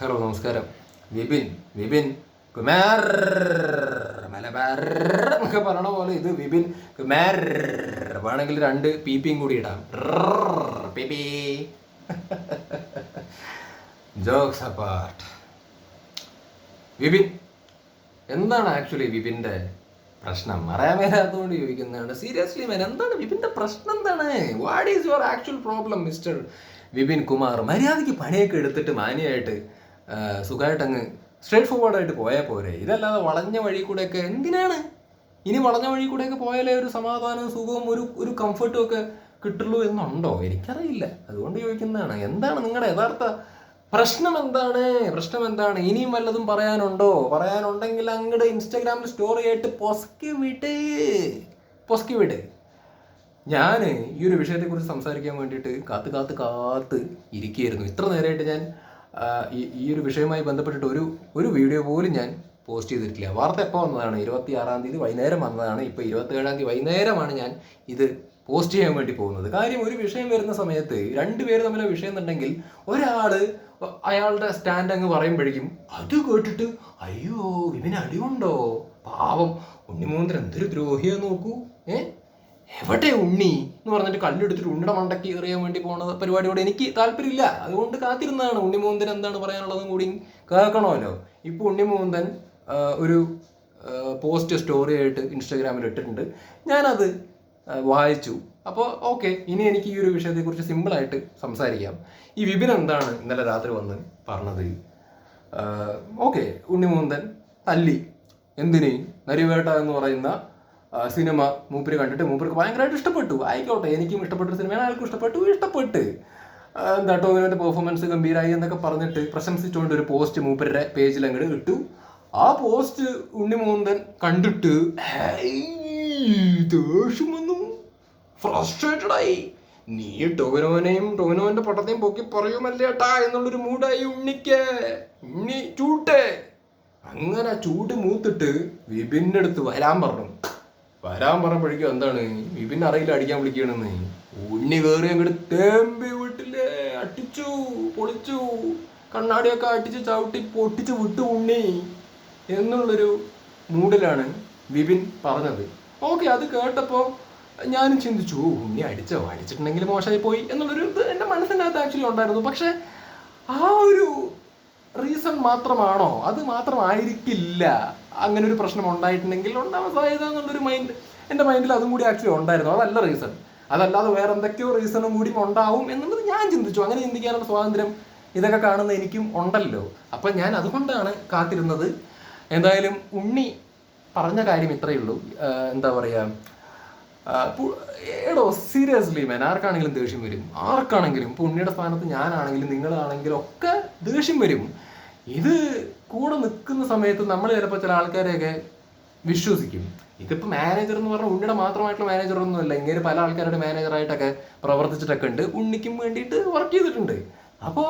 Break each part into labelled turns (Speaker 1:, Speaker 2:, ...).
Speaker 1: Hello നമസ്കാരം. വിപിൻ വിപിൻ കുമാർ മലബാർ എന്നൊക്കെ പറയണ പോലെ ഇത് വിപിൻ കുമാർ വേണമെങ്കിൽ 2 പിപിയും കൂടി ഇടാം. PP jokes apart. വിപിൻ എന്താണ് ആക്ച്വലി വിപിൻ്റെ പ്രശ്നം? അറിയാൻ മേലാത്തതുകൊണ്ട് ചോദിക്കുന്നതാണ്. സീരിയസ്ലി മാൻ, എന്താണ് വിപിൻ്റെ പ്രശ്നം? എന്താണ്? What is your actual problem mister Vipin Kumar? മര്യാദയ്ക്ക് പണിയൊക്കെ എടുത്തിട്ട് മാന്യമായിട്ട് സുഖമായിട്ട് അങ്ങ് സ്ട്രേറ്റ് ഫോർവേഡായിട്ട് പോയാൽ പോരെ. ഇതല്ലാതെ വളഞ്ഞ വഴി കൂടെയൊക്കെ എന്തിനാണ്? ഇനി വളഞ്ഞ വഴി കൂടെയൊക്കെ പോയാലേ ഒരു സമാധാനവും സുഖവും ഒരു കംഫർട്ടും ഒക്കെ കിട്ടുള്ളൂ എന്നുണ്ടോ? എനിക്കറിയില്ല. അതുകൊണ്ട് ചോദിക്കുന്നതാണ്, എന്താണ് നിങ്ങളുടെ യഥാർത്ഥ പ്രശ്നം? എന്താണ്? ഇനിയും വല്ലതും പറയാനുണ്ടോ? പറയാനുണ്ടെങ്കിൽ അങ്ങോട്ട് ഇൻസ്റ്റാഗ്രാമിൽ സ്റ്റോറി ആയിട്ട് പൊസ്കി വിട്. ഞാൻ ഈ ഒരു വിഷയത്തെക്കുറിച്ച് സംസാരിക്കാൻ വേണ്ടിയിട്ട് കാത്ത് ഇരിക്കുകയായിരുന്നു. ഇത്ര നേരമായിട്ട് ഞാൻ ഈ ഒരു വിഷയവുമായി ബന്ധപ്പെട്ടിട്ട് ഒരു വീഡിയോ പോലും ഞാൻ പോസ്റ്റ് ചെയ്തിട്ടില്ല. വാർത്ത എപ്പോൾ വന്നതാണ്? 26-ാം തീയതി വൈകുന്നേരം വന്നതാണ്. ഇപ്പോൾ 27-ാം തീയതി വൈകുന്നേരമാണ് ഞാൻ ഇത് പോസ്റ്റ് ചെയ്യാൻ വേണ്ടി പോകുന്നത്. കാര്യം, ഒരു വിഷയം വരുന്ന സമയത്ത് 2 പേര് തമ്മിലെ വിഷയം എന്നുണ്ടെങ്കിൽ ഒരാൾ അയാളുടെ സ്റ്റാൻഡ് അങ്ങ് പറയുമ്പോഴേക്കും അത് കേട്ടിട്ട് അയ്യോ ഇവന് അടിയുണ്ടോ, പാവം ഉണ്ണിമൂന്തൻ എന്തൊരു ദ്രോഹിയാ നോക്കൂ, എവിടെ ഉണ്ണി എന്ന് പറഞ്ഞിട്ട് കല്ലെടുത്തിട്ട് ഉണ്ണിയുടെ മണ്ടയ്ക്ക് എറിയാൻ വേണ്ടി പോകുന്ന പരിപാടിയോട് എനിക്ക് താല്പര്യമില്ല. അതുകൊണ്ട് കാത്തിരുന്നതാണ് ഉണ്ണിമൂന്തൻ എന്താണ് പറയാനുള്ളതും കൂടി കേൾക്കണമല്ലോ. ഇപ്പോൾ ഉണ്ണിമൂന്തൻ ഒരു പോസ്റ്റ് സ്റ്റോറി ആയിട്ട് ഇൻസ്റ്റാഗ്രാമിൽ ഇട്ടിട്ടുണ്ട്. ഞാനത് വായിച്ചു. അപ്പോൾ ഓക്കെ, ഇനി എനിക്ക് ഈ ഒരു വിഷയത്തെക്കുറിച്ച് സിമ്പിളായിട്ട് സംസാരിക്കാം. ഈ വിപിൻ എന്താണ് ഇന്നലെ രാത്രി വന്ന് പറഞ്ഞത്? ഓക്കെ, ഉണ്ണിമൂന്തൻ തല്ലി. എന്തിന്? നരിവേട്ട എന്ന് പറയുന്ന സിനിമ മൂപ്പര് കണ്ടിട്ട് മൂപ്പർക്ക് ഭയങ്കരമായിട്ട് ഇഷ്ടപ്പെട്ടു. ആയിക്കോട്ടെ, എനിക്കും ഇഷ്ടപ്പെട്ട സിനിമയാണ്, അയാൾക്കും ഇഷ്ടപ്പെട്ട് എന്താ ടോവിനോന്റെ പെർഫോമൻസ് ഗംഭീരായി എന്നൊക്കെ പറഞ്ഞിട്ട് പ്രശംസിച്ചുകൊണ്ട് ഒരു പോസ്റ്റ് മൂപ്പരുടെ പേജിൽ അങ്ങോട്ട് ഇട്ടു. ആ പോസ്റ്റ് ഉണ്ണിമൂന്തൻ കണ്ടിട്ട് ദേഷ്യം വന്നു, ഫ്രസ്ട്രേറ്റഡ് ആയി. നീ ടോവിനോന്റെ പട്ടത്തെയും പൊക്കി പറയുമല്ലേട്ടാ എന്നുള്ളൊരു മൂടായി ഉണ്ണി ചൂട്ടെ. അങ്ങനെ ചൂട് മൂത്തിട്ട് വിപിൻ്റെ അടുത്ത് വരാൻ പറഞ്ഞപ്പോഴേക്കും എന്താണ്, വിപിൻ അറിയില്ല അടിക്കാൻ വിളിക്കണെന്ന്. ഉണ്ണി കയറി അങ്ങോട്ട് തേമ്പി വീട്ടിലെ അടിച്ചു പൊളിച്ചു, കണ്ണാടിയൊക്കെ അടിച്ച് ചവിട്ടി പൊട്ടിച്ച് വിട്ടു ഉണ്ണി എന്നുള്ളൊരു മൂഡിലാണ് വിപിൻ പറഞ്ഞത്. ഓക്കെ, അത് കേട്ടപ്പോൾ ഞാനും ചിന്തിച്ചു, ഉണ്ണി അടിച്ചിട്ടുണ്ടെങ്കിൽ മോശമായി പോയി എന്നുള്ളൊരു ഇത് എൻ്റെ മനസ്സിനകത്ത് ആക്ച്വലി ഉണ്ടായിരുന്നു. പക്ഷെ ആ ഒരു റീസൺ മാത്രമാണോ? അത് മാത്രമായിരിക്കില്ല. അങ്ങനെ ഒരു പ്രശ്നം ഉണ്ടായിട്ടുണ്ടെങ്കിൽ ഉണ്ടാവാൻ സാധ്യത എന്നുള്ളൊരു എൻ്റെ മൈൻഡിൽ അതും കൂടി ആക്ച്വലി ഉണ്ടായിരുന്നു. അതല്ല റീസൺ. അതല്ലാതെ വേറെ എന്തൊക്കെയോ റീസണും കൂടി ഉണ്ടാവും എന്നുള്ളത് ഞാൻ ചിന്തിച്ചു. അങ്ങനെ ചിന്തിക്കാനുള്ള സ്വാതന്ത്ര്യം ഇതൊക്കെ കാണുന്ന എനിക്കും ഉണ്ടല്ലോ. അപ്പം ഞാൻ അതുകൊണ്ടാണ് കാത്തിരുന്നത്. എന്തായാലും ഉണ്ണി പറഞ്ഞ കാര്യം ഇത്രയേ ഉള്ളൂ. എന്താ പറയുക, എടോ സീരിയസ്ലി മാൻ, ആർക്കാണെങ്കിലും ദേഷ്യം വരും. ആർക്കാണെങ്കിലും, ഇപ്പോൾ ഉണ്ണിയുടെ സ്ഥാനത്ത് ഞാനാണെങ്കിലും നിങ്ങളാണെങ്കിലും ഒക്കെ ദേഷ്യം വരും. ഇത് കൂടെ നിൽക്കുന്ന സമയത്ത് നമ്മൾ ചിലപ്പോൾ ചില ആൾക്കാരെയൊക്കെ വിശ്വസിക്കും. ഇതിപ്പോൾ മാനേജർ എന്ന് പറഞ്ഞാൽ ഉണ്ണിയുടെ മാത്രമായിട്ടുള്ള മാനേജറൊന്നുമല്ല. ഇങ്ങനെ പല ആൾക്കാരുടെ മാനേജറായിട്ടൊക്കെ പ്രവർത്തിച്ചിട്ടൊക്കെ ഉണ്ട്, ഉണ്ണിക്കും വേണ്ടിയിട്ട് വർക്ക് ചെയ്തിട്ടുണ്ട്. അപ്പോൾ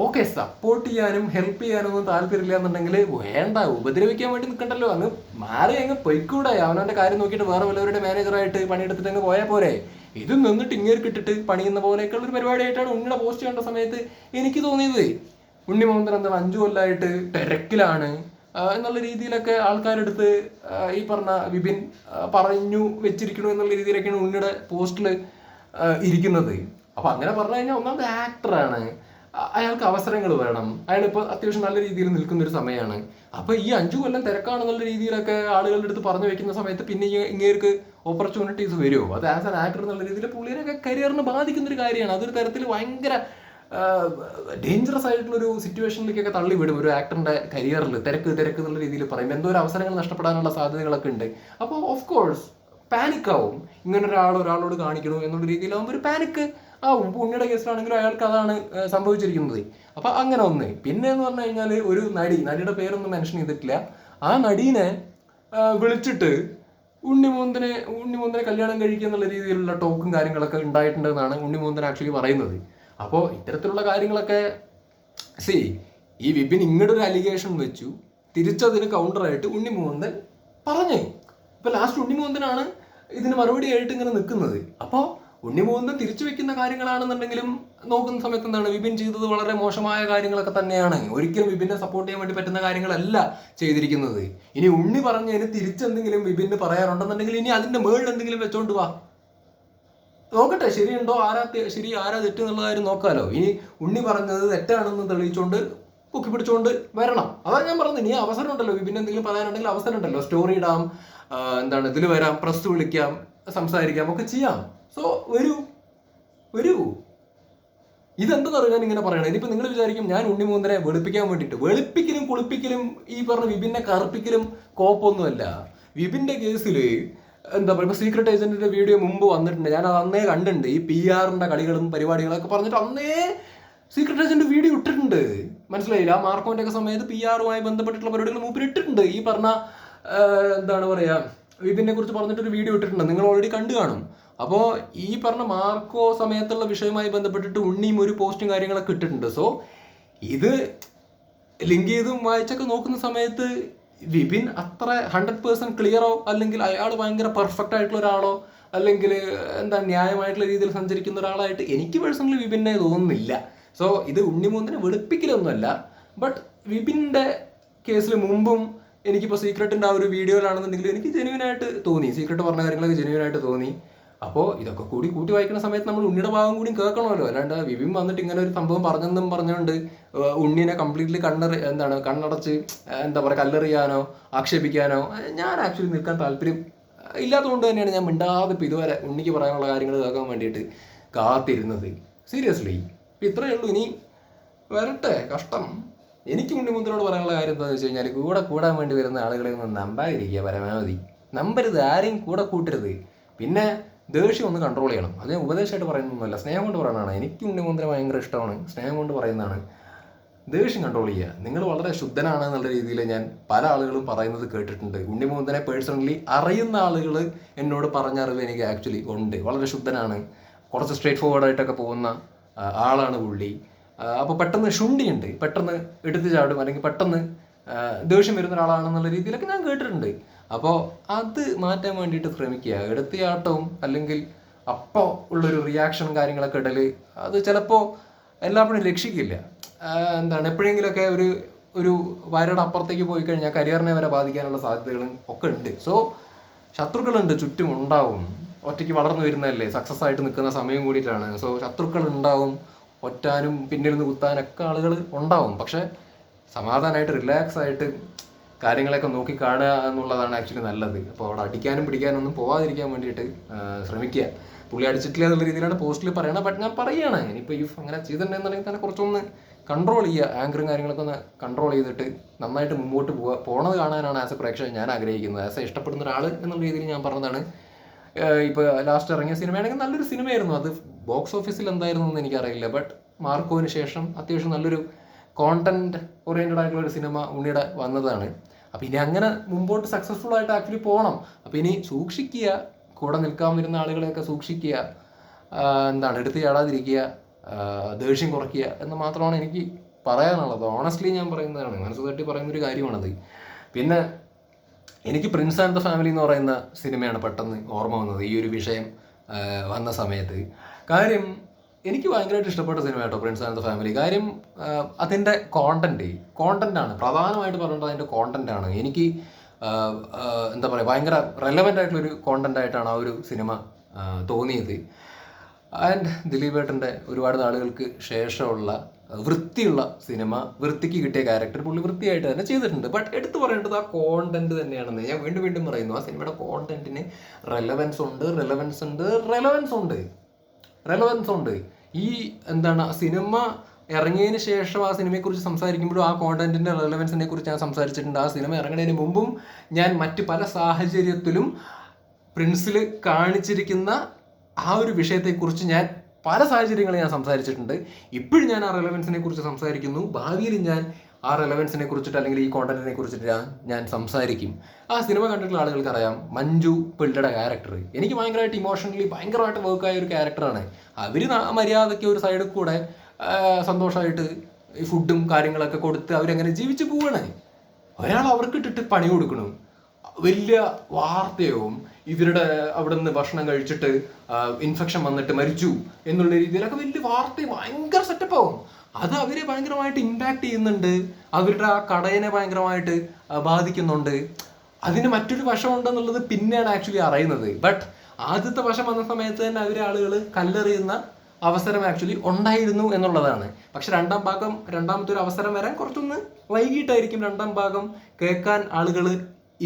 Speaker 1: ഓക്കെ, സപ്പോർട്ട് ചെയ്യാനും ഹെൽപ്പ് ചെയ്യാനൊന്നും താല്പര്യമില്ല എന്നുണ്ടെങ്കിൽ വേണ്ട, ഉപദ്രവിക്കാൻ വേണ്ടി നിൽക്കണ്ടല്ലോ, അങ്ങ് മാറി അങ്ങ് പൊയ്ക്കൂടെ. അവനവൻ്റെ കാര്യം നോക്കിയിട്ട് വേറെ വല്ലവരുടെ മാനേജറായിട്ട് പണിയെടുത്തിട്ട് അങ്ങ് പോയാൽ പോരെ. ഇത് നിന്നിട്ട് ഇങ്ങേർക്ക് ഇട്ടിട്ട് പണിയുന്ന പോലെയൊക്കെയുള്ള ഒരു പരിപാടിയായിട്ടാണ് ഉണ്ണിയുടെ പോസ്റ്റ് ചെയ്യേണ്ട സമയത്ത് എനിക്ക് തോന്നിയത്. ഉണ്ണിമൂന്തൻ എന്താണ് 5 കൊല്ലമായിട്ട് തിരക്കിലാണ് എന്നുള്ള രീതിയിലൊക്കെ ആൾക്കാരെടുത്ത് ഈ പറഞ്ഞ വിപിൻ പറഞ്ഞു വെച്ചിരിക്കണു എന്നുള്ള രീതിയിലൊക്കെയാണ് ഉണ്ണിയുടെ പോസ്റ്റിൽ ഇരിക്കുന്നത്. അപ്പം അങ്ങനെ പറഞ്ഞു കഴിഞ്ഞാൽ ഒന്നാമത് ആക്ടറാണ്, അയാൾക്ക് അവസരങ്ങൾ വേണം. അയാളിപ്പോൾ അത്യാവശ്യം നല്ല രീതിയിൽ നിൽക്കുന്ന ഒരു സമയമാണ്. അപ്പോൾ ഈ 5 കൊല്ലം തിരക്കാണെന്നുള്ള രീതിയിലൊക്കെ ആളുകളുടെ അടുത്ത് പറഞ്ഞു വെക്കുന്ന സമയത്ത് പിന്നെ ഇങ്ങേർക്ക് ഓപ്പർച്യൂണിറ്റീസ് വരുമോ? അത് ആസ് ആൻ ആക്ടർ എന്നുള്ള രീതിയിൽ പുള്ളിയൊക്കെ കരിയറിന് ബാധിക്കുന്നൊരു കാര്യമാണ്. അതൊരു തരത്തിൽ ഭയങ്കര ഡേഞ്ചറസ് ആയിട്ടുള്ളൊരു സിറ്റുവേഷനിലേക്കൊക്കെ തള്ളിവിടും ഒരു ആക്ടറിന്റെ കരിയറിൽ. തിരക്ക് എന്നുള്ള രീതിയിൽ പറയും, എന്തോ ഒരു അവസരങ്ങൾ നഷ്ടപ്പെടാനുള്ള സാധ്യതകളൊക്കെ ഉണ്ട്. അപ്പോൾ ഓഫ് കോഴ്സ് പാനിക്കാവും. ഇങ്ങനെ ഒരാളോട് കാണിക്കണു എന്നുള്ള രീതിയിലാവുമ്പോൾ ഒരു പാനിക്ക് ആവും. ഇപ്പോൾ ഉണ്ണിയുടെ കേസിലാണെങ്കിലും അയാൾക്ക് അതാണ് സംഭവിച്ചിരിക്കുന്നത്. അപ്പം അങ്ങനെ ഒന്ന്. പിന്നെ എന്ന് പറഞ്ഞു കഴിഞ്ഞാൽ ഒരു നടിയുടെ പേരൊന്നും മെൻഷൻ ചെയ്തിട്ടില്ല. ആ നടീനെ വിളിച്ചിട്ട് ഉണ്ണിമൂന്തനെ കല്യാണം കഴിക്കുക എന്നുള്ള രീതിയിലുള്ള ടോക്കും കാര്യങ്ങളൊക്കെ ഉണ്ടായിട്ടുണ്ടെന്നാണ് ഉണ്ണിമൂന്തൻ ആക്ച്വലി പറയുന്നത്. അപ്പോൾ ഇത്തരത്തിലുള്ള കാര്യങ്ങളൊക്കെ ഈ വിപിൻ ഇങ്ങോട്ടൊരു അലിഗേഷൻ വെച്ചു, തിരിച്ചതിന് കൗണ്ടറായിട്ട് ഉണ്ണിമൂന്തൻ പറഞ്ഞു. ഇപ്പോൾ ലാസ്റ്റ് ഉണ്ണിമൂന്തനാണ് ഇതിന് മറുപടി ആയിട്ട് ഇങ്ങനെ നിൽക്കുന്നത്. അപ്പോൾ ഉണ്ണിമുകുന്ദൻ തിരിച്ചു വെക്കുന്ന കാര്യങ്ങളാണെന്നുണ്ടെങ്കിലും നോക്കുന്ന സമയത്ത് എന്താണ് വിപിൻ ചെയ്തത് വളരെ മോശമായ കാര്യങ്ങളൊക്കെ തന്നെയാണ്. ഒരിക്കലും വിപിനെ സപ്പോർട്ട് ചെയ്യാൻ വേണ്ടി പറ്റുന്ന കാര്യങ്ങളല്ല ചെയ്തിരിക്കുന്നത്. ഇനി ഉണ്ണി പറഞ്ഞതിന് തിരിച്ചെന്തെങ്കിലും വിപിന് പറയാനുണ്ടെന്നുണ്ടെങ്കിൽ ഇനി അതിന്റെ മേളിൽ എന്തെങ്കിലും വെച്ചോണ്ട് വാ, നോക്കട്ടെ ശരിയുണ്ടോ, ശരി ആരാ തെറ്റ് എന്നുള്ള കാര്യം നോക്കാലോ. ഇനി ഉണ്ണി പറഞ്ഞത് തെറ്റാണെന്ന് തെളിയിച്ചുകൊണ്ട് പൊക്കി പിടിച്ചുകൊണ്ട് വരണം. അതാ ഞാൻ പറഞ്ഞത്, ഇനി അവസരം ഉണ്ടല്ലോ, വിപിന് എന്തെങ്കിലും പറയാനുണ്ടെങ്കിൽ അവസരം ഉണ്ടല്ലോ. സ്റ്റോറി ഇടാം, എന്താണ് ഇതിൽ വരാം, പ്രസ് വിളിക്കാം, സംസാരിക്കാം, ഒക്കെ ചെയ്യാം. സോ വരൂ. ഇതെന്താ ഞാൻ ഇങ്ങനെ പറയണത്? ഇനിയിപ്പോൾ നിങ്ങൾ വിചാരിക്കും ഞാൻ ഉണ്ണിമുകുന്ദനെ വെളുപ്പിക്കാൻ വേണ്ടിയിട്ട്, വെളുപ്പിക്കലും കുളിപ്പിക്കലും ഈ പറഞ്ഞ വിപിനെ കറുപ്പിക്കലും കോപ്പൊന്നുമല്ല. വിപിന്റെ കേസിൽ എന്താ പറയുക, സീക്രട്ട് ഏജന്റിന്റെ വീഡിയോ മുമ്പ് വന്നിട്ടുണ്ട്, ഞാൻ അത് അന്നേ കണ്ടിട്ടുണ്ട്. ഈ PR-ന്റെ കളികളും പരിപാടികളൊക്കെ പറഞ്ഞിട്ട് അന്നേ സീക്രട്ട് ഏജന്റ് വീഡിയോ ഇട്ടിട്ടുണ്ട്, മനസ്സിലായില്ല? ആ മാർക്കോന്റെ ഒക്കെ സമയത്ത് PR-മായി ബന്ധപ്പെട്ടിട്ടുള്ള പരിപാടികൾ മൂപ്പർ ഇട്ടിട്ടുണ്ട്. ഈ പറഞ്ഞ എന്താണ് പറയാ, വിപിനെ കുറിച്ച് പറഞ്ഞിട്ടൊരു വീഡിയോ ഇട്ടിട്ടുണ്ട്, നിങ്ങൾ ഓൾറെഡി കണ്ടു കാണും. അപ്പോൾ ഈ പറഞ്ഞ മാർക്കോ സമയത്തുള്ള വിഷയവുമായി ബന്ധപ്പെട്ടിട്ട് ഉണ്ണിയും ഒരു പോസ്റ്റും കാര്യങ്ങളൊക്കെ ഇട്ടിട്ടുണ്ട്. സോ ഇത് ലിങ്ക് ചെയ്തും വായിച്ചൊക്കെ നോക്കുന്ന സമയത്ത് വിപിൻ അത്ര 100% ക്ലിയറോ, അല്ലെങ്കിൽ അയാൾ ഭയങ്കര പെർഫെക്റ്റ് ആയിട്ടുള്ള ഒരാളോ, അല്ലെങ്കിൽ എന്താ ന്യായമായിട്ടുള്ള രീതിയിൽ സഞ്ചരിക്കുന്ന ഒരാളായിട്ട് എനിക്ക് പേഴ്സണലി വിപിനെ തോന്നുന്നില്ല. സോ ഇത് ഉണ്ണിമുകുന്ദനെ വെളുപ്പിക്കലൊന്നുമല്ല. ബട്ട് വിപിൻ്റെ കേസിൽ മുമ്പും എനിക്കിപ്പോൾ സീക്രട്ടിൻ്റെ ആ ഒരു വീഡിയോയിലാണെന്നുണ്ടെങ്കിൽ എനിക്ക് ജെന്യുവനായിട്ട് തോന്നി, സീക്രട്ട് പറഞ്ഞ കാര്യങ്ങളൊക്കെ ജെന്യുവനായിട്ട് തോന്നി. അപ്പോൾ ഇതൊക്കെ കൂട്ടി വായിക്കുന്ന സമയത്ത് നമ്മൾ ഉണ്ണിയുടെ ഭാഗം കൂടി കേൾക്കണമല്ലോ. അല്ലാണ്ട് വിപിൻ വന്നിട്ട് ഇങ്ങനെ ഒരു സംഭവം പറഞ്ഞെന്നും പറഞ്ഞുകൊണ്ട് ഉണ്ണിനെ കംപ്ലീറ്റ്ലി കണ്ണടച്ച് എന്താ പറയുക, കല്ലെറിയാനോ ആക്ഷേപിക്കാനോ ഞാൻ ആക്ച്വലി നിൽക്കാൻ താല്പര്യം ഇല്ലാത്തതുകൊണ്ട് തന്നെയാണ് ഞാൻ മിണ്ടാതെ ഇപ്പം ഇതുവരെ ഉണ്ണിക്ക് പറയാനുള്ള കാര്യങ്ങൾ കേൾക്കാൻ വേണ്ടിയിട്ട് കാത്തിരുന്നത്. സീരിയസ്ലി ഇപ്പം ഇത്രയേ ഉള്ളൂ. ഇനി വരട്ടെ, കഷ്ടം. എനിക്ക് ഉണ്ണിമുകുന്ദനോട് പറയാനുള്ള കാര്യം എന്താണെന്ന് വെച്ച് കഴിഞ്ഞാൽ, കൂടാൻ വേണ്ടി വരുന്ന ആളുകളെ ഒന്നും നമ്പാതിരിക്കുക, പരമാവധി നമ്പരുത്, ആരെയും കൂട്ടരുത്. പിന്നെ ദേഷ്യം ഒന്ന് കൺട്രോൾ ചെയ്യണം. അത് ഞാൻ ഉപദേശമായിട്ട് പറയുന്നൊന്നുമല്ല, സ്നേഹം കൊണ്ട് പറയുന്നതാണ്. എനിക്ക് ഉണ്ണിമുകുന്ദനെ ഭയങ്കര ഇഷ്ടമാണ്, സ്നേഹം കൊണ്ട് പറയുന്നതാണ്. ദേഷ്യം കൺട്രോൾ ചെയ്യുക. നിങ്ങൾ വളരെ ശുദ്ധനാണ് എന്നുള്ള രീതിയിൽ ഞാൻ പല ആളുകളും പറയുന്നത് കേട്ടിട്ടുണ്ട്. ഉണ്ണിമുകുന്ദനെ പേഴ്സണലി അറിയുന്ന ആളുകൾ എന്നോട് പറഞ്ഞറിവ് എനിക്ക് ആക്ച്വലി ഉണ്ട്. വളരെ ശുദ്ധനാണ്, കുറച്ച് സ്ട്രേറ്റ് ഫോർവേഡായിട്ടൊക്കെ പോകുന്ന ആളാണ് പുള്ളി. അപ്പോൾ പെട്ടെന്ന് ശുണ്ടിയുണ്ട്, പെട്ടെന്ന് എടുത്തു ചാടും, അല്ലെങ്കിൽ പെട്ടെന്ന് ദേഷ്യം വരുന്ന ഒരാളാണെന്നുള്ള രീതിയിലൊക്കെ ഞാൻ കേട്ടിട്ടുണ്ട്. അപ്പോൾ അത് മാറ്റാൻ വേണ്ടിയിട്ട് ശ്രമിക്കുക. എടുത്തിയാട്ടവും അല്ലെങ്കിൽ അപ്പോൾ ഉള്ളൊരു റിയാക്ഷനും കാര്യങ്ങളൊക്കെ ഇടൽ അത് ചിലപ്പോൾ എല്ലാപ്പോഴും രക്ഷിക്കില്ല. എന്താണ് എപ്പോഴെങ്കിലുമൊക്കെ ഒരു വരയുടെ അപ്പുറത്തേക്ക് പോയി കഴിഞ്ഞാൽ കരിയറിനെ വരെ ബാധിക്കാനുള്ള സാധ്യതകളും ഒക്കെ ഉണ്ട്. സോ ശത്രുക്കളുണ്ട്, ചുറ്റും ഉണ്ടാവും. ഒറ്റയ്ക്ക് വളർന്നു വരുന്നതല്ലേ, സക്സസ് ആയിട്ട് നിൽക്കുന്ന സമയം കൂടിയിട്ടാണ്. സോ ശത്രുക്കൾ ഉണ്ടാവും, ഒറ്റാനും പിന്നിൽ നിന്ന് കുത്താനൊക്കെ ആളുകൾ ഉണ്ടാവും. പക്ഷെ സമാധാനമായിട്ട് റിലാക്സ് ആയിട്ട് കാര്യങ്ങളൊക്കെ നോക്കി കാണുക എന്നുള്ളതാണ് ആക്ച്വലി നല്ലത്. അപ്പോൾ അവിടെ അടിക്കാനും പിടിക്കാനും ഒന്നും പോവാതിരിക്കാൻ വേണ്ടിയിട്ട് ശ്രമിക്കുക. പുള്ളി അടിച്ചിട്ടില്ല എന്നുള്ള രീതിയിലാണ് പോസ്റ്റിൽ പറയണത്. ബട്ട് ഞാൻ പറയുകയാണ്, ഇനിയിപ്പോൾ ഈ അങ്ങനെ ചെയ്തിട്ടുണ്ടെന്നുണ്ടെങ്കിൽ തന്നെ കുറച്ചൊന്ന് കൺട്രോൾ ചെയ്യുക, ആങ്കറും കാര്യങ്ങളൊക്കെ ഒന്ന് കൺട്രോൾ ചെയ്തിട്ട് നന്നായിട്ട് മുമ്പോട്ട് പോണത് കാണാനാണ് ആസ് എ പ്രേക്ഷകൻ ഞാൻ ആഗ്രഹിക്കുന്നത്. ആസ് എ ഇഷ്ടപ്പെടുന്ന ഒരാൾ എന്നുള്ള രീതിയിൽ ഞാൻ പറഞ്ഞതാണ്. ഇപ്പോൾ ലാസ്റ്റ് ഇറങ്ങിയ സിനിമയാണെങ്കിൽ നല്ലൊരു സിനിമയായിരുന്നു. അത് ബോക്സ് ഓഫീസിൽ എന്തായിരുന്നു എന്ന് എനിക്കറിയില്ല. ബട്ട് മാർക്കോവിന് ശേഷം അത്യാവശ്യം നല്ലൊരു കോണ്ടന്റ് ഓറിയൻറ്റഡ് ആയിട്ടുള്ള ഒരു സിനിമ ഉണ്ണിയുടെ വന്നതാണ്. അപ്പം ഇനി അങ്ങനെ മുമ്പോട്ട് സക്സസ്ഫുൾ ആയിട്ട് ആക്ച്വലി പോകണം. അപ്പം ഇനി സൂക്ഷിക്കുക, കൂടെ നിൽക്കാൻ വരുന്ന ആളുകളെയൊക്കെ സൂക്ഷിക്കുക, എടുത്ത് ചാടാതിരിക്കുക, ദേഷ്യം കുറയ്ക്കുക എന്ന് മാത്രമാണ് എനിക്ക് പറയാനുള്ളത്. ഓണസ്റ്റ്ലി ഞാൻ പറയുന്നതാണ്, മനസ്സ് തട്ടി പറയുന്നൊരു കാര്യമാണത്. പിന്നെ എനിക്ക് പ്രിൻസ് ആൻഡ് ദ ഫാമിലി എന്ന് പറയുന്ന സിനിമയാണ് പെട്ടെന്ന് ഓർമ്മ വന്നത് ഈ ഒരു വിഷയം വന്ന സമയത്ത്. കാര്യം എനിക്ക് ഭയങ്കരമായിട്ട് ഇഷ്ടപ്പെട്ട സിനിമ കേട്ടോ പ്രിൻസ് ആൻഡ് ദ ഫാമിലി. കാര്യം അതിൻ്റെ കോണ്ടൻ്റാണ് പ്രധാനമായിട്ട് പറയേണ്ടത്, അതിൻ്റെ കോണ്ടൻ്റാണ്. എനിക്ക് എന്താ പറയുക, ഭയങ്കര റെലവൻ്റ് ആയിട്ടുള്ളൊരു കോണ്ടൻ്റായിട്ടാണ് ആ ഒരു സിനിമ തോന്നിയത്. ആൻഡ് ദിലീപേട്ടൻ്റെ ഒരുപാട് നാളുകൾക്ക് ശേഷമുള്ള വൃത്തിയുള്ള സിനിമ, വൃത്തിക്ക് കിട്ടിയ ക്യാരക്ടർ പുള്ളി വൃത്തിയായിട്ട് തന്നെ ചെയ്തിട്ടുണ്ട്. ബട്ട് എടുത്തു പറയേണ്ടത് ആ കോണ്ടന്റ് തന്നെയാണെന്ന് ഞാൻ വീണ്ടും പറയുന്നു. ആ സിനിമയുടെ കോണ്ടന്റിന് റെലവൻസ് ഉണ്ട്. ഈ സിനിമ ഇറങ്ങിയതിന് ശേഷം ആ സിനിമയെക്കുറിച്ച് സംസാരിക്കുമ്പോഴും ആ കോണ്ടന്റിന്റെ റെലവൻസിനെ കുറിച്ച് ഞാൻ സംസാരിച്ചിട്ടുണ്ട്. ആ സിനിമ ഇറങ്ങുന്നതിന് മുമ്പും ഞാൻ മറ്റ് പല സാഹചര്യത്തിലും പ്രിൻസിൽ കാണിച്ചിരിക്കുന്ന ആ ഒരു വിഷയത്തെക്കുറിച്ച് ഞാൻ പല സാഹചര്യങ്ങളിൽ ഞാൻ സംസാരിച്ചിട്ടുണ്ട്. ഇപ്പോഴും ഞാൻ ആ റെലവൻസിനെ കുറിച്ച് സംസാരിക്കുന്നു. ഭാവിയിൽ ഞാൻ ആ റെലവൻസിനെ കുറിച്ചിട്ട് അല്ലെങ്കിൽ ഈ കോണ്ടന്റിനെ കുറിച്ചിട്ട് ഞാൻ സംസാരിക്കും. ആ സിനിമ കണ്ടിട്ടുള്ള ആളുകൾക്ക് അറിയാം, മഞ്ജു പിള്ളയുടെ ക്യാരക്ടർ എനിക്ക് ഭയങ്കരമായിട്ട് ഇമോഷണലി ഭയങ്കരമായിട്ട് വർക്കായ ഒരു ക്യാരക്ടറാണ്. അവർ മര്യാദയ്ക്ക് ഒരു സൈഡിൽ കൂടെ സന്തോഷമായിട്ട് ഈ ഫുഡും കാര്യങ്ങളൊക്കെ കൊടുത്ത് അവരങ്ങനെ ജീവിച്ചു പോവാണ്. ഒരാൾ അവർക്ക് ഇട്ടിട്ട് പണി കൊടുക്കണം, വലിയ വാർത്തയും ഇവരുടെ അവിടെ നിന്ന് ഭക്ഷണം കഴിച്ചിട്ട് ഇൻഫെക്ഷൻ വന്നിട്ട് മരിച്ചു എന്നുള്ള രീതിയിലൊക്കെ വലിയ വാർത്തയും ഭയങ്കര സെറ്റപ്പാവും. അത് അവരെ ഭയങ്കരമായിട്ട് ഇമ്പാക്ട് ചെയ്യുന്നുണ്ട്, അവരുടെ ആ കടയിനെ ഭയങ്കരമായിട്ട് ബാധിക്കുന്നുണ്ട്. അതിന് മറ്റൊരു വശം ഉണ്ടെന്നുള്ളത് പിന്നെയാണ് ആക്ച്വലി അറിയുന്നത്. ബട്ട് ആദ്യത്തെ വശം വന്ന സമയത്ത് തന്നെ അവരെ ആളുകൾ കല്ലെറിയുന്ന അവസരം ആക്ച്വലി ഉണ്ടായിരുന്നു എന്നുള്ളതാണ്. പക്ഷെ രണ്ടാമത്തെ ഒരു അവസരം വരാൻ കുറച്ചൊന്ന് വൈകിട്ടായിരിക്കും രണ്ടാം ഭാഗം കേൾക്കാൻ ആളുകൾ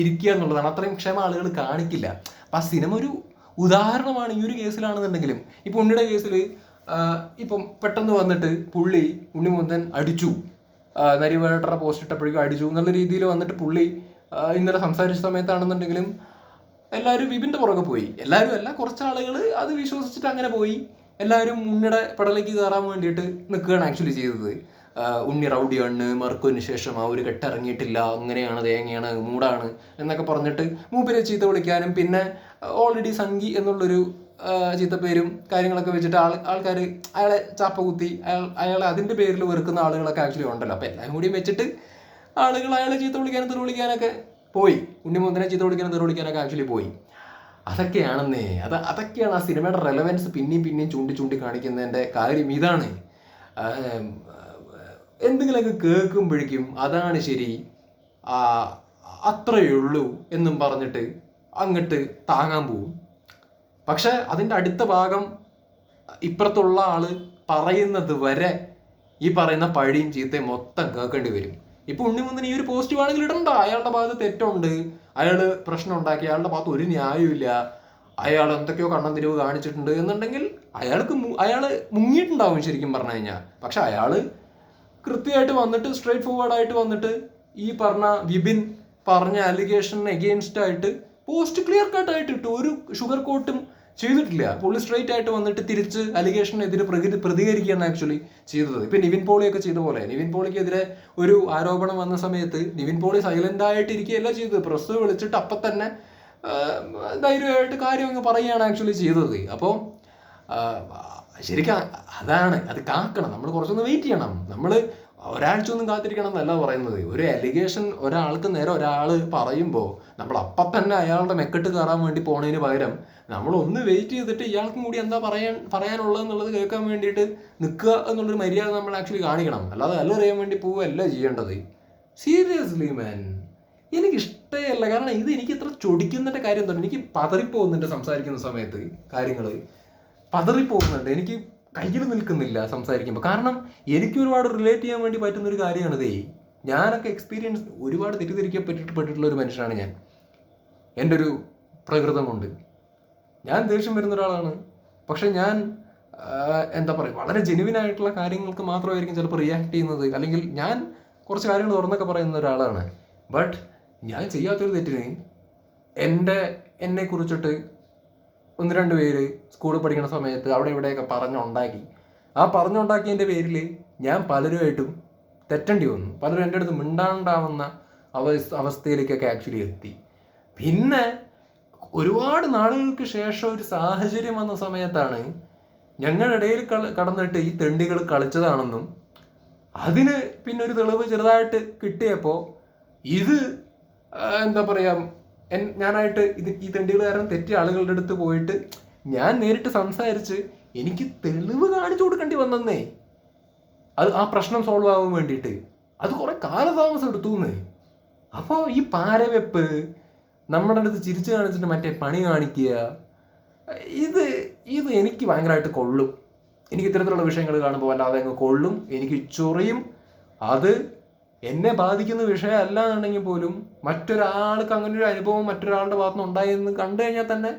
Speaker 1: ഇരിക്കുക എന്നുള്ളതാണ്. അത്രയും ക്ഷമ ആളുകൾ കാണിക്കില്ല. അപ്പം ആ സിനിമ ഒരു ഉദാഹരണമാണ് ഈ ഒരു കേസിലാണെന്നുണ്ടെങ്കിലും. ഇപ്പം ഉണ്ണിയുടെ കേസിൽ ഇപ്പം പെട്ടെന്ന് വന്നിട്ട് പുള്ളി ഉണ്ണിമുന്തൻ അടിച്ചു, നരിവേട്ടറ പോസ്റ്റ് ഇട്ടപ്പോഴേക്കും അടിച്ചു എന്നുള്ള രീതിയിൽ വന്നിട്ട് പുള്ളി ഇന്നലെ സംസാരിച്ച സമയത്താണെന്നുണ്ടെങ്കിലും എല്ലാവരും വിപിൻ്റെ പുറകെ പോയി. എല്ലാവരും അല്ല, കുറച്ചാളുകൾ അത് വിശ്വസിച്ചിട്ട് അങ്ങനെ പോയി. എല്ലാവരും ഉണ്ണിയുടെ പടലേക്ക് കയറാൻ വേണ്ടിയിട്ട് നിൽക്കുകയാണ് ആക്ച്വലി ചെയ്തത്. ഉണ്ണി റൗഡിയാണ്, മർക്കോന് ശേഷം ആ ഒരു കെട്ടിറങ്ങിയിട്ടില്ല, അങ്ങനെയാണ്, തേങ്ങയാണ്, മൂടാണ് എന്നൊക്കെ പറഞ്ഞിട്ട് മൂപ്പരെ ചീത്ത വിളിക്കാനും പിന്നെ ഓൾറെഡി സംഗി എന്നുള്ളൊരു ചീത്തപ്പേരും കാര്യങ്ങളൊക്കെ വെച്ചിട്ട് ആൾക്കാർ അയാളെ ചാപ്പ കുത്തി അയാളെ അതിൻ്റെ പേരിൽ വെറുക്കുന്ന ആളുകളൊക്കെ ആക്ച്വലി ഉണ്ടല്ലോ. അപ്പോൾ എല്ലാം കൂടിയും വെച്ചിട്ട് ആളുകൾ അയാളെ ചീത്ത വിളിക്കാനും തെറി വിളിക്കാനൊക്കെ പോയി. ഉണ്ണിമുന്തനെ ചീത്ത വിളിക്കാനും തെറി വിളിക്കാനൊക്കെ ആക്ച്വലി പോയി. അതൊക്കെയാണെന്നേ, അതൊക്കെയാണ് ആ സിനിമയുടെ റെലവൻസ് പിന്നെയും ചൂണ്ടി കാണിക്കുന്നതിൻ്റെ കാര്യം. ഇതാണ് എന്തെങ്കിലുമൊക്കെ കേൾക്കുമ്പോഴേക്കും അതാണ് ശരി, അത്രയേ ഉള്ളൂ എന്നും പറഞ്ഞിട്ട് അങ്ങോട്ട് താങ്ങാൻ പോവും. പക്ഷെ അതിൻ്റെ അടുത്ത ഭാഗം ഇപ്പുറത്തുള്ള ആള് പറയുന്നത് വരെ ഈ പറയുന്ന പഴിയും ചീത്തയും മൊത്തം കേൾക്കേണ്ടി വരും. ഇപ്പൊ ഉണ്ണിമുന്തന് ഈ ഒരു പോസിറ്റീവ് ആണെങ്കിൽ ഇടണ്ട, അയാളുടെ ഭാഗത്ത് തെറ്റുണ്ട്, അയാള് പ്രശ്നം ഉണ്ടാക്കി, അയാളുടെ ഭാഗത്ത് ഒരു ന്യായമില്ല, അയാൾ എന്തൊക്കെയോ കണ്ണന്തിരിവ് കാണിച്ചിട്ടുണ്ട് എന്നുണ്ടെങ്കിൽ അയാള് മുങ്ങിയിട്ടുണ്ടാവും ശരിക്കും പറഞ്ഞു കഴിഞ്ഞാൽ. പക്ഷെ അയാള് കൃത്യമായിട്ട് വന്നിട്ട് സ്ട്രേറ്റ് ഫോർവേഡായിട്ട് വന്നിട്ട് ഈ പറഞ്ഞ വിപിൻ പറഞ്ഞ അലിഗേഷന് എഗെയിൻസ്റ്റ് ആയിട്ട് പോസ്റ്റ് ക്ലിയർ കട്ടായിട്ട് ഇട്ടു. ഒരു ഷുഗർ കോട്ടും ചെയ്തിട്ടില്ല. പുള്ളി സ്ട്രേറ്റ് ആയിട്ട് വന്നിട്ട് തിരിച്ച് അലിഗേഷനെതിരെ പ്രതികരിക്കുകയാണ് ആക്ച്വലി ചെയ്തത്. ഇപ്പൊ നിവിൻ പോളിയൊക്കെ ചെയ്ത പോലെ നിവിൻ പോളിക്കെതിരെ ഒരു ആരോപണം വന്ന സമയത്ത് നിവിൻ പോളി സൈലന്റ് ആയിട്ട് ഇരിക്കുകയല്ല ചെയ്തത്, പ്രസ് വിളിച്ചിട്ട് അപ്പം തന്നെ ധൈര്യമായിട്ട് കാര്യം അങ്ങ് പറയുകയാണ് ആക്ച്വലി ചെയ്തത്. അപ്പോൾ ശരിക്കും അതാണ്, അത് കാക്കണം. നമ്മൾ കുറച്ചൊന്ന് വെയിറ്റ് ചെയ്യണം. നമ്മൾ ഒരാഴ്ച ഒന്നും കാത്തിരിക്കണം എന്നല്ല പറയുന്നത്. ഒരു അലിഗേഷൻ ഒരാൾക്ക് നേരെ ഒരാൾ പറയുമ്പോൾ നമ്മൾ അപ്പം തന്നെ അയാളുടെ മെക്കെട്ട് കയറാൻ വേണ്ടി പോണതിന് പകരം നമ്മൾ ഒന്ന് വെയിറ്റ് ചെയ്തിട്ട് ഇയാൾക്കും കൂടി എന്താ പറയാനുള്ളതെന്നുള്ളത് കേൾക്കാൻ വേണ്ടിയിട്ട് നിൽക്കുക എന്നുള്ളൊരു മര്യാദ നമ്മൾ ആക്ച്വലി കാണിക്കണം. അല്ലാതെ എല്ലാം അറിയാൻ വേണ്ടി പോവുകയല്ല ചെയ്യേണ്ടത്. സീരിയസ്ലി മാൻ, എനിക്കിഷ്ടമല്ല. കാരണം ഇത് എനിക്ക് ഇത്ര ചൊടിക്കുന്നതിൻ്റെ കാര്യം തന്നെ, എനിക്ക് പതറിപ്പോകുന്നുണ്ട് സംസാരിക്കുന്ന സമയത്ത്. കാര്യങ്ങൾ പതറിപ്പോകുന്നുണ്ട്, എനിക്ക് കയ്യിൽ നിൽക്കുന്നില്ല സംസാരിക്കുമ്പോൾ. കാരണം എനിക്ക് ഒരുപാട് റിലേറ്റ് ചെയ്യാൻ വേണ്ടി പറ്റുന്നൊരു കാര്യമാണിതേ. ഞാനൊക്കെ എക്സ്പീരിയൻസ് ഒരുപാട് തെറ്റിദ്ധരിക്കപ്പെട്ടിട്ടുള്ള ഒരു മനുഷ്യനാണ് ഞാൻ. എൻ്റെ ഒരു പ്രകൃതം കൊണ്ട് ഞാൻ ദേഷ്യം വരുന്ന ഒരാളാണ്. പക്ഷെ ഞാൻ എന്താ പറയുക, വളരെ ജെനുവിനായിട്ടുള്ള കാര്യങ്ങൾക്ക് മാത്രമായിരിക്കും ചിലപ്പോൾ റിയാക്ട് ചെയ്യുന്നത്. അല്ലെങ്കിൽ ഞാൻ കുറച്ച് കാര്യങ്ങൾ തുറന്നൊക്കെ പറയുന്ന ഒരാളാണ്. ബട്ട് ഞാൻ ചെയ്യാത്തൊരു തെറ്റിന് എന്നെക്കുറിച്ചിട്ട് 1-2 പേര് സ്കൂളിൽ പഠിക്കുന്ന സമയത്ത് അവിടെ ഇവിടെയൊക്കെ പറഞ്ഞുണ്ടാക്കി. ആ പറഞ്ഞുണ്ടാക്കിയതിൻ്റെ പേരിൽ ഞാൻ പലരുമായിട്ടും തെറ്റേണ്ടി വന്നു. പലരും എൻ്റെ അടുത്ത് മിണ്ടാണ്ടാവുന്ന അവസ്ഥയിലേക്കൊക്കെ ആക്ച്വലി എത്തി. പിന്നെ ഒരുപാട് നാളുകൾക്ക് ശേഷം ഒരു സാഹചര്യം വന്ന സമയത്താണ് ഞങ്ങളുടെ ഇടയിൽ കടന്നിട്ട് ഈ തെണ്ടികൾ കളിച്ചതാണെന്നും അതിന് പിന്നെ ഒരു തെളിവ് ചെറുതായിട്ട് കിട്ടിയപ്പോൾ ഇത് എന്താ പറയുക, ഞാനായിട്ട് ഈ തെണ്ടികൾ കാരണം തെറ്റിയ ആളുകളുടെ അടുത്ത് പോയിട്ട് ഞാൻ നേരിട്ട് സംസാരിച്ച് എനിക്ക് തെളിവ് കാണിച്ചു കൊടുക്കേണ്ടി വന്നേ. അത് ആ പ്രശ്നം സോൾവ് ആവാൻ വേണ്ടിയിട്ട് അത് കുറെ കാലതാമസം എടുത്തുന്നേ. അപ്പോൾ ഈ പാരവെപ്പ്, നമ്മുടെ അടുത്ത് ചിരിച്ചു കാണിച്ചിട്ട് മറ്റേ പണി കാണിക്കുക, ഇത് എനിക്ക് ഭയങ്കരമായിട്ട് കൊള്ളും. എനിക്ക് ഇത്തരത്തിലുള്ള വിഷയങ്ങൾ കാണുമ്പോൾ വല്ലാതെ അങ്ങ് കൊള്ളും, എനിക്ക് ചൊറിയും. അത് എന്നെ ബാധിക്കുന്ന വിഷയമല്ല എന്നുണ്ടെങ്കിൽ പോലും മറ്റൊരാൾക്ക് അങ്ങനെ ഒരു അനുഭവം മറ്റൊരാളുടെ ഭാഗത്തുനിന്ന് ഉണ്ടായെന്ന് കണ്ടു കഴിഞ്ഞാൽ തന്നെ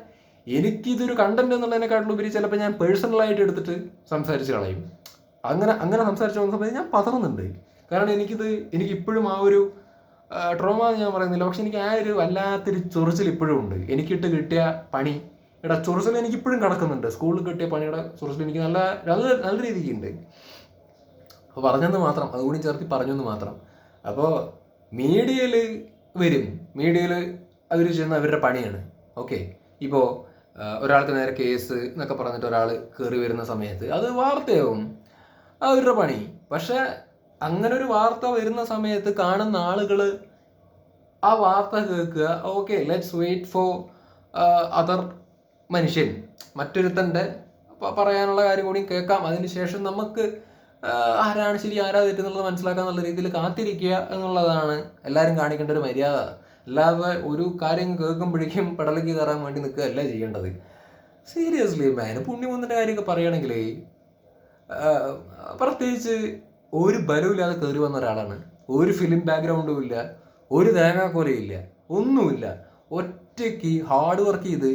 Speaker 1: എനിക്കിതൊരു കണ്ടന്റ് എന്നുള്ളതിനെക്കാട്ടിലുപരി ചിലപ്പോൾ ഞാൻ പേഴ്സണലായിട്ട് എടുത്തിട്ട് സംസാരിച്ച് കളയും. അങ്ങനെ സംസാരിച്ച് പോകുന്ന സമയത്ത് ഞാൻ പതറുന്നുണ്ട്. കാരണം എനിക്കിപ്പോഴും ആ ഒരു ട്രോമ എന്ന് ഞാൻ പറയുന്നില്ല, പക്ഷെ എനിക്ക് ആ ഒരു വല്ലാത്തൊരു ചൊറിച്ചിൽ ഇപ്പോഴും ഉണ്ട്. എനിക്കിട്ട് കിട്ടിയ പണിയുടെ ചൊറിച്ചിൽ എനിക്കിപ്പോഴും കിടക്കുന്നുണ്ട്. സ്കൂളിൽ കിട്ടിയ പണിയുടെ ചൊറിച്ചിൽ എനിക്ക് നല്ല നല്ല രീതിക്കുണ്ട്. അപ്പോൾ പറഞ്ഞെന്ന് മാത്രം, അതുകൂടി ചേർത്ത് പറഞ്ഞെന്ന് മാത്രം. അപ്പോൾ മീഡിയയിൽ മീഡിയയിൽ അവർ ചെയ്യുന്ന അവരുടെ പണിയാണ്. ഓക്കെ, ഇപ്പോൾ ഒരാൾക്ക് നേരെ കേസ് എന്നൊക്കെ പറഞ്ഞിട്ട് ഒരാൾ കയറി വരുന്ന സമയത്ത് അത് വാർത്തയാവും, അവരുടെ പണി. പക്ഷെ അങ്ങനെ ഒരു വാർത്ത വരുന്ന സമയത്ത് കാണുന്ന ആളുകൾ ആ വാർത്ത കേൾക്കുക, okay let's wait for other മനുഷ്യൻ മറ്റൊരുത്തൻ്റെ പറയാനുള്ള കാര്യം കൂടി കേൾക്കാം. അതിനുശേഷം നമുക്ക് ആരാണ് ശരി ആരാ തെറ്റെന്നുള്ളത് മനസ്സിലാക്കാന്നുള്ള രീതിയിൽ കാത്തിരിക്കുക എന്നുള്ളതാണ് എല്ലാവരും കാണിക്കേണ്ട ഒരു മര്യാദ. അല്ലാതെ ഒരു കാര്യം കേൾക്കുമ്പോഴേക്കും പടലേക്ക് കയറാൻ വേണ്ടി നിൽക്കുകയല്ല ചെയ്യേണ്ടത്. സീരിയസ്ലി മാൻ, പുണ്യമൊന്നിൻ്റെ കാര്യമൊക്കെ പറയുകയാണെങ്കിൽ പ്രത്യേകിച്ച് ഒരു ബലമില്ലാതെ കയറി വന്ന ഒരാളാണ്. ഒരു ഫിലിം ബാക്ക്ഗ്രൗണ്ടും ഇല്ല, ഒരു തേങ്ങാക്കോലയില്ല, ഒന്നുമില്ല. ഒറ്റയ്ക്ക് ഹാർഡ് വർക്ക് ചെയ്ത്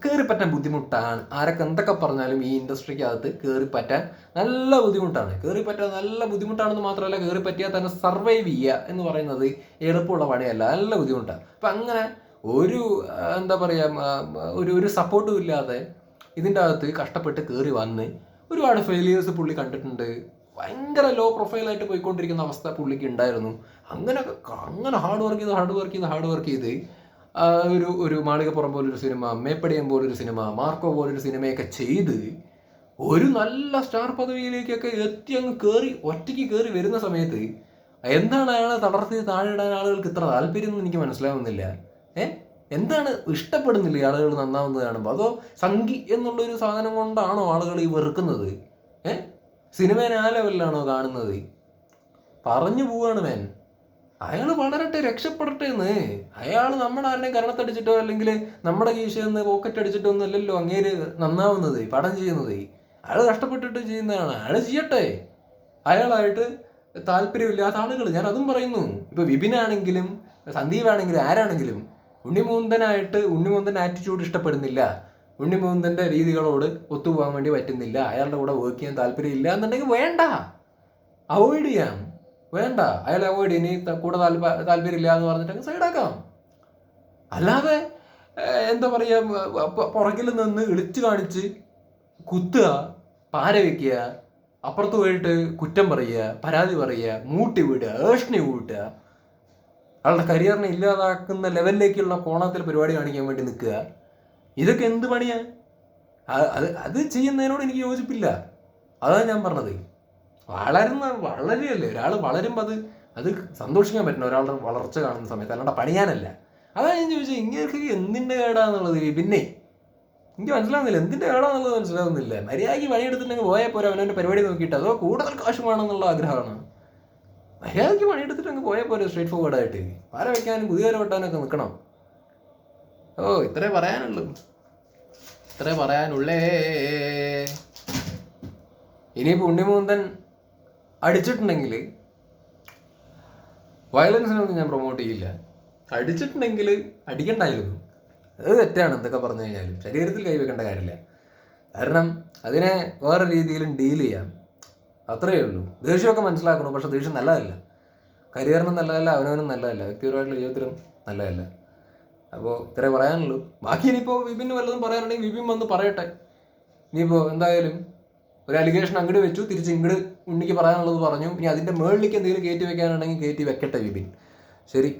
Speaker 1: കയറിപ്പറ്റാൻ ബുദ്ധിമുട്ടാണ്. ആരൊക്കെ എന്തൊക്കെ പറഞ്ഞാലും ഈ ഇൻഡസ്ട്രിക്കകത്ത് കയറിപ്പറ്റാൻ നല്ല ബുദ്ധിമുട്ടാണ്. കയറിപ്പറ്റാൻ നല്ല ബുദ്ധിമുട്ടാണെന്ന് മാത്രമല്ല, കയറിപ്പറ്റിയാൽ തന്നെ സർവൈവ് ചെയ്യുക എന്ന് പറയുന്നത് എളുപ്പമുള്ള പണിയല്ല, നല്ല ബുദ്ധിമുട്ടാണ്. അപ്പം അങ്ങനെ ഒരു എന്താ പറയുക, ഒരു സപ്പോർട്ടും ഇല്ലാതെ ഇതിൻ്റെ അകത്ത് കഷ്ടപ്പെട്ട് കയറി വന്ന് ഒരുപാട് ഫെയിലിയേഴ്സ് പുള്ളി കണ്ടിട്ടുണ്ട്. ഭയങ്കര ലോ പ്രൊഫൈലായിട്ട് പോയിക്കൊണ്ടിരിക്കുന്ന അവസ്ഥ പുള്ളിക്ക് ഉണ്ടായിരുന്നു. അങ്ങനെ ഹാർഡ് വർക്ക് ചെയ്ത് ഒരു മാളികപ്പുറം പോലൊരു സിനിമ, മേപ്പടിയം പോലൊരു സിനിമ, മാർക്കോ പോലൊരു സിനിമയൊക്കെ ചെയ്ത് ഒരു നല്ല സ്റ്റാർ പദവിയിലേക്കൊക്കെ എത്തി അങ്ങ് ഒറ്റയ്ക്ക് കയറി വരുന്ന സമയത്ത് എന്താണ് അയാളെ തളർത്തി താഴെയിടാൻ ആളുകൾക്ക് ഇത്ര താല്പര്യം എന്ന് എനിക്ക് മനസ്സിലാവുന്നില്ല. എന്താണ് ഇഷ്ടപ്പെടുന്നില്ല ആളുകൾ നന്നാവുന്നത് കാണുമ്പോൾ? അതോ സംഗി എന്നുള്ളൊരു സാധനം കൊണ്ടാണോ ആളുകൾ ഈ വെറുക്കുന്നത്? സിനിമേനെ ആ ലെവലിലാണോ കാണുന്നത്? പറഞ്ഞു പോവാണ് മാൻ. അയാൾ വളരട്ടെ, രക്ഷപ്പെടട്ടെ എന്ന്. അയാൾ നമ്മുടെ ആരുടെയും കരണത്തടിച്ചിട്ടോ അല്ലെങ്കിൽ നമ്മുടെ കീശയിൽ നിന്ന് പോക്കറ്റ് അടിച്ചിട്ടോ ഒന്നും അല്ലല്ലോ അങ്ങേര് നന്നാവുന്നത്, പടം ചെയ്യുന്നത്. അയാൾ കഷ്ടപ്പെട്ടിട്ട് ചെയ്യുന്നതാണ്. അയാൾ ചെയ്യട്ടെ. അയാളായിട്ട് താല്പര്യമില്ലാത്ത ആളുകൾ, ഞാൻ അതും പറയുന്നു. ഇപ്പൊ വിപിനാണെങ്കിലും സന്ദീപാണെങ്കിലും ആരാണെങ്കിലും ഉണ്ണിമൂന്തൻ്റെ ആറ്റിറ്റ്യൂഡ് ഇഷ്ടപ്പെടുന്നില്ല, ഉണ്ണിമൂന്തൻ്റെ രീതികളോട് ഒത്തുപോകാൻ വേണ്ടി പറ്റുന്നില്ല, അയാളുടെ കൂടെ വർക്ക് ചെയ്യാൻ താല്പര്യമില്ല എന്നുണ്ടെങ്കിൽ വേണ്ട, അവോയ്ഡ് ചെയ്യാം. വേണ്ട, അയാൾ അവോയ്ഡ് ഇനി കൂടെ താല്പര്യമില്ല എന്ന് പറഞ്ഞിട്ട് സൈഡാക്കാം. അല്ലാതെ എന്താ പറയുക, പുറകിൽ നിന്ന് ഇളിച്ചു കാണിച്ച് കുത്തുക, പാര വയ്ക്കുക, അപ്പുറത്ത് പോയിട്ട് കുറ്റം പറയുക, പരാതി പറയുക, മൂട്ടി വിടുക, ഏഷണി കൂട്ടുക, അയാളുടെ കരിയറിനെ ഇല്ലാതാക്കുന്ന ലെവലിലേക്കുള്ള കോണത്തിൽ പരിപാടി കാണിക്കാൻ വേണ്ടി നിൽക്കുക. ഇതൊക്കെ എന്ത് പണിയാണ്? അത് ചെയ്യുന്നതിനോട് എനിക്ക് യോജിപ്പില്ല. അതാണ് ഞാൻ പറഞ്ഞത്. വളരെയല്ലേ ഒരാൾ വളരുമ്പോൾ അത് സന്തോഷിക്കാൻ പറ്റണം, ഒരാളുടെ വളർച്ച കാണുന്ന സമയത്ത്, അല്ലാണ്ട് പണിയാനല്ല. അതാണ് ഞാൻ ചോദിച്ചത്, ഇങ്ങനെയൊക്കെ എന്തിൻ്റെ കേടാന്നുള്ളത്. പിന്നെ എനിക്ക് മനസ്സിലാവുന്നില്ല, എന്തിൻ്റെ കേടാന്നുള്ളത് മനസ്സിലാവുന്നില്ല. മര്യാദയ്ക്ക് പണിയെടുത്തിട്ടുണ്ടെങ്കിൽ പോയാൽ പോരാ, അവനവൻ്റെ പരിപാടി നോക്കിയിട്ട്. അതോ കൂടുതൽ കാശ് വേണമെന്നുള്ള ആഗ്രഹമാണ്. മര്യാദയ്ക്ക് പണിയെടുത്തിട്ട് അങ്ങ് പോയാൽ പോലെ സ്ട്രേറ്റ് ഫോർവേഡായിട്ട്. പാര വയ്ക്കാനും പുതിയ വെട്ടാനൊക്കെ നിൽക്കണം. ഇത്രേ പറയാനുള്ളേ. ഇനിയിപ്പോൾ ഉണ്ണിമൂന്തൻ അടിച്ചിട്ടുണ്ടെങ്കിൽ വയലൻസിനൊന്നും ഞാൻ പ്രൊമോട്ട് ചെയ്യില്ല. അടിച്ചിട്ടുണ്ടെങ്കിൽ അടിക്കണ്ടായിരുന്നു, അത് തെറ്റാണ്. എന്തൊക്കെ പറഞ്ഞു കഴിഞ്ഞാലും ശരീരത്തിൽ കൈവെക്കേണ്ട കാര്യമില്ല. കാരണം അതിനെ വേറെ രീതിയിലും ഡീൽ ചെയ്യാം, അത്രയേ ഉള്ളൂ. ദേഷ്യമൊക്കെ മനസ്സിലാക്കണം, പക്ഷെ ദേഷ്യം നല്ലതല്ല. കരിയറിനും നല്ലതല്ല, അവനവനും നല്ലതല്ല, വ്യക്തിപരമായിട്ടുള്ള ജീവിതത്തിലും നല്ലതല്ല. അപ്പോൾ ഇത്രേ പറയാനുള്ളൂ. ബാക്കി ഇനിയിപ്പോൾ വിപിന് വല്ലതും പറയാനുണ്ടെങ്കിൽ വിപിൻ വന്ന് പറയട്ടെ. ഇനിയിപ്പോൾ എന്തായാലും ഒരു അലിഗേഷൻ അങ്ങോട്ട് വെച്ചു, തിരിച്ച് ഇങ്ങോട്ട് ഉണ്ണിക്ക് പറയാനുള്ളത് പറഞ്ഞു. ഇനി അതിൻ്റെ മുകളിലേക്ക് എന്തെങ്കിലും കയറ്റി വെക്കാനുണ്ടെങ്കിൽ കയറ്റി വെക്കട്ടെ വിപിൻ. ശരി.